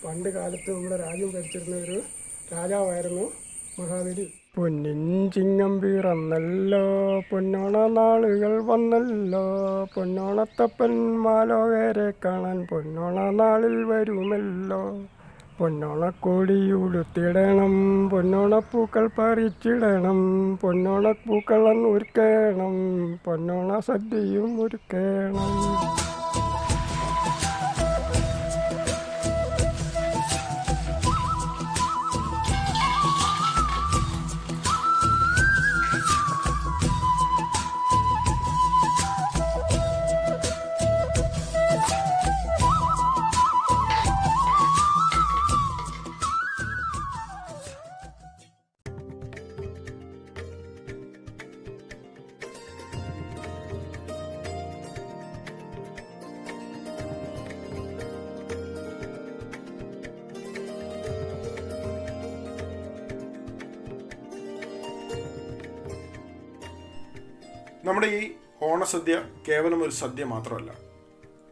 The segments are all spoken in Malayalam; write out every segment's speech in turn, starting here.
പണ്ട് കാലത്ത് നമ്മുടെ രാജ്യം ഭരിച്ചിരുന്ന ഒരു രാജാവായിരുന്നു മഹാബലി. പൊന്നിൻ ചിങ്ങം പിറന്നല്ലോ, പൊന്നോണ നാളുകൾ വന്നല്ലോ, പൊന്നോണത്തപ്പൻ മാലോകരെ കാണാൻ പൊന്നോണ നാളിൽ വരുമല്ലോ. പൊന്നോണക്കോടിയുടുത്തിടണം, പൊന്നോണപ്പൂക്കൾ പറിച്ചിടണം, പൊന്നോണപ്പൂക്കൾ ഒരുക്കണം, പൊന്നോണ സദ്യയും ഒരുക്കണം. നമ്മുടെ ഈ ഓണസദ്യ കേവലം ഒരു സദ്യ മാത്രമല്ല.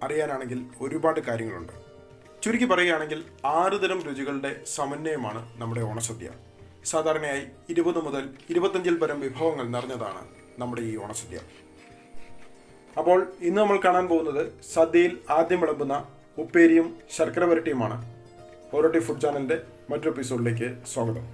അറിയാനാണെങ്കിൽ ഒരുപാട് കാര്യങ്ങളുണ്ട്. ചുരുക്കി പറയുകയാണെങ്കിൽ 6 തരം രുചികളുടെ സമന്വയമാണ് നമ്മുടെ ഓണസദ്യ. സാധാരണയായി 20 മുതൽ 25 പരം വിഭവങ്ങൾ നിറഞ്ഞതാണ് നമ്മുടെ ഈ ഓണസദ്യ. അപ്പോൾ ഇന്ന് നമ്മൾ കാണാൻ പോകുന്നത് സദ്യയിൽ ആദ്യം വിളമ്പുന്ന ഉപ്പേരിയും ശർക്കര വരട്ടിയുമാണ്. ഓരോട്ടി ഫുഡ് ചാനലിൻ്റെ മറ്റൊരു എപ്പിസോഡിലേക്ക് സ്വാഗതം.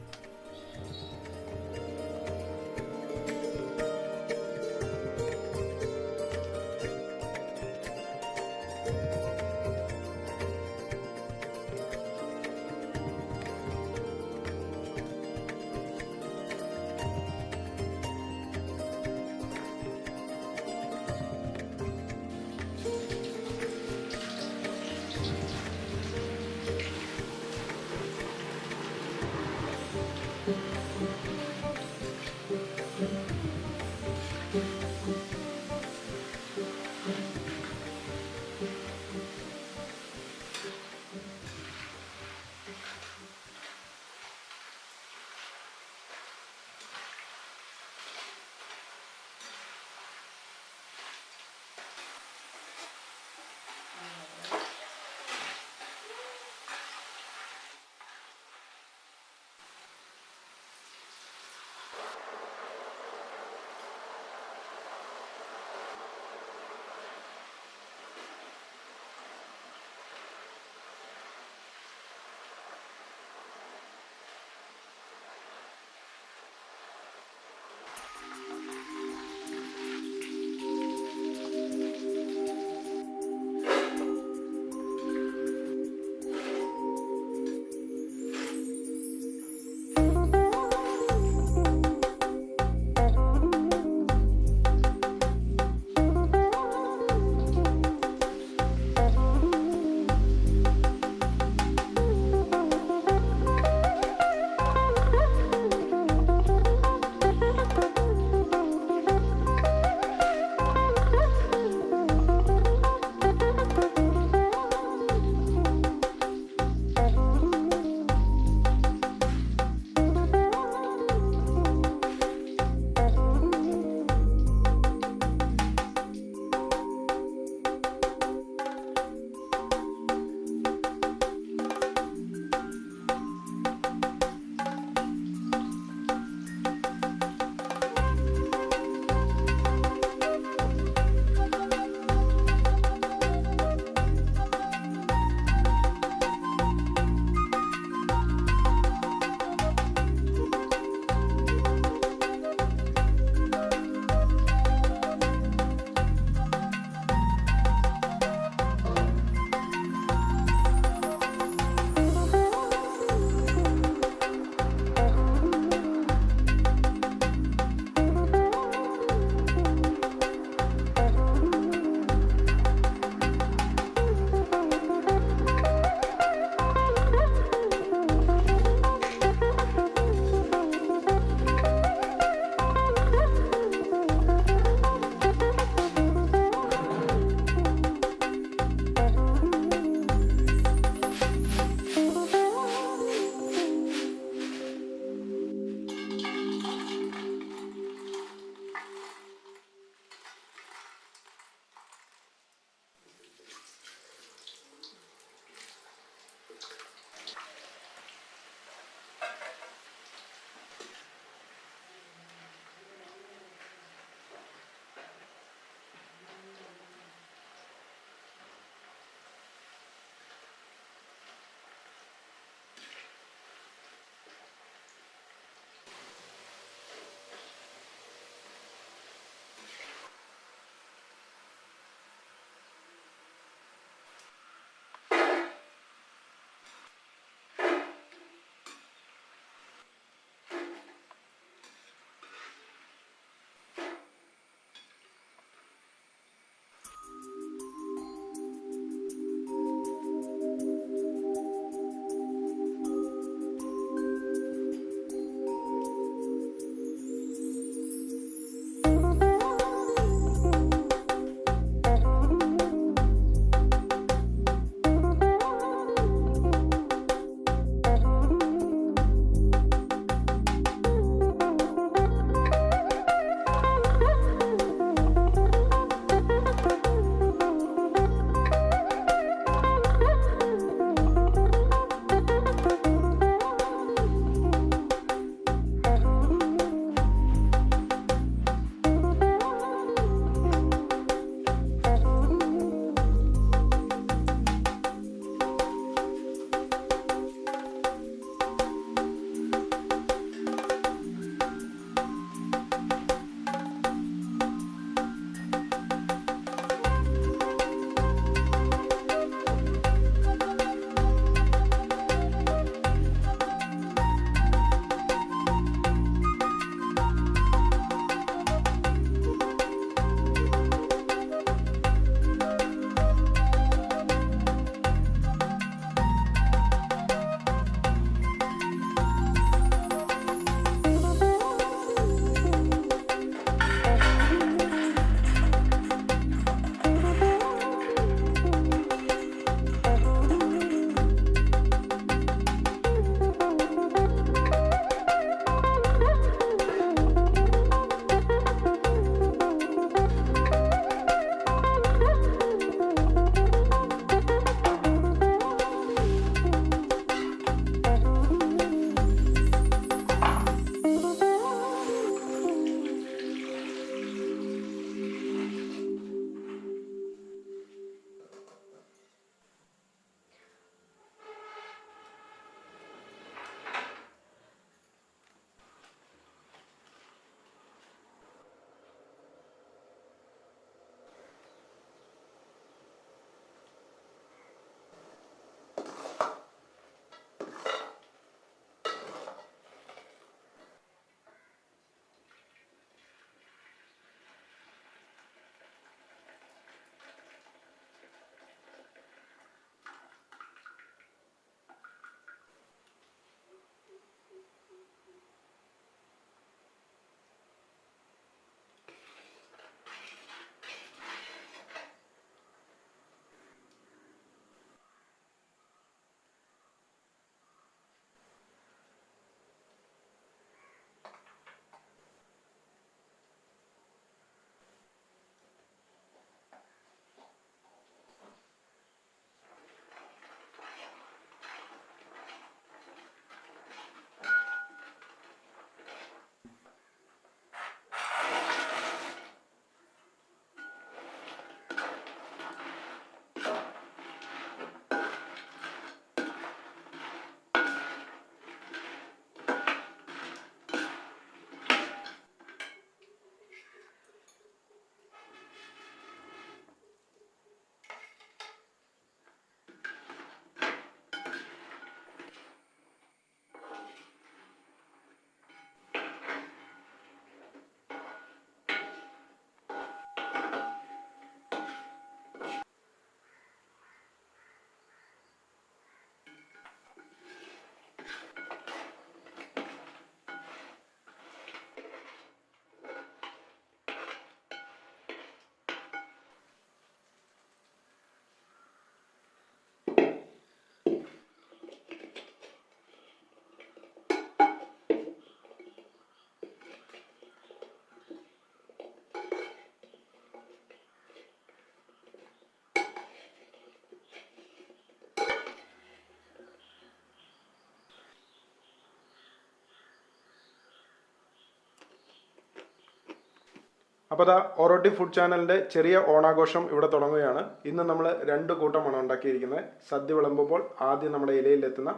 അപ്പോൾ അതാ ഒറോട്ടി ഫുഡ് ചാനലിൻ്റെ ചെറിയ ഓണാഘോഷം ഇവിടെ തുടങ്ങുകയാണ്. ഇന്ന് നമ്മൾ 2 കൂട്ടമാണ് ഉണ്ടാക്കിയിരിക്കുന്നത്. സദ്യ വിളമ്പുമ്പോൾ ആദ്യം നമ്മുടെ ഇലയിലെത്തുന്ന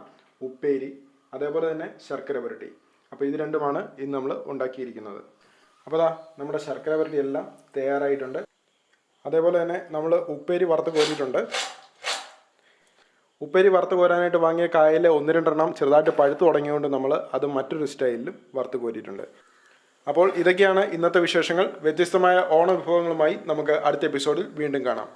ഉപ്പേരി, അതേപോലെ തന്നെ ശർക്കര പുരട്ടി. അപ്പോൾ ഇത് രണ്ടുമാണ് ഇന്ന് നമ്മൾ ഉണ്ടാക്കിയിരിക്കുന്നത്. അപ്പോൾ അതാ നമ്മുടെ ശർക്കര പുരട്ടി എല്ലാം തയ്യാറായിട്ടുണ്ട്. അതേപോലെ തന്നെ നമ്മൾ ഉപ്പേരി വറുത്ത് കോരിയിട്ടുണ്ട്. ഉപ്പേരി വറുത്ത് കോരാനായിട്ട് വാങ്ങിയ കായയിൽ 1-2 എണ്ണം ചെറുതായിട്ട് പഴുത്ത് തുടങ്ങിയതുകൊണ്ട് നമ്മൾ അത് മറ്റൊരു സ്റ്റൈലിലും വറുത്ത് കോരിയിട്ടുണ്ട്. അപ്പോൾ ഇതൊക്കെയാണ് ഇന്നത്തെ വിശേഷങ്ങൾ. വ്യത്യസ്തമായ ഓണ വിഭവങ്ങളുമായി നമുക്ക് അടുത്ത എപ്പിസോഡിൽ വീണ്ടും കാണാം.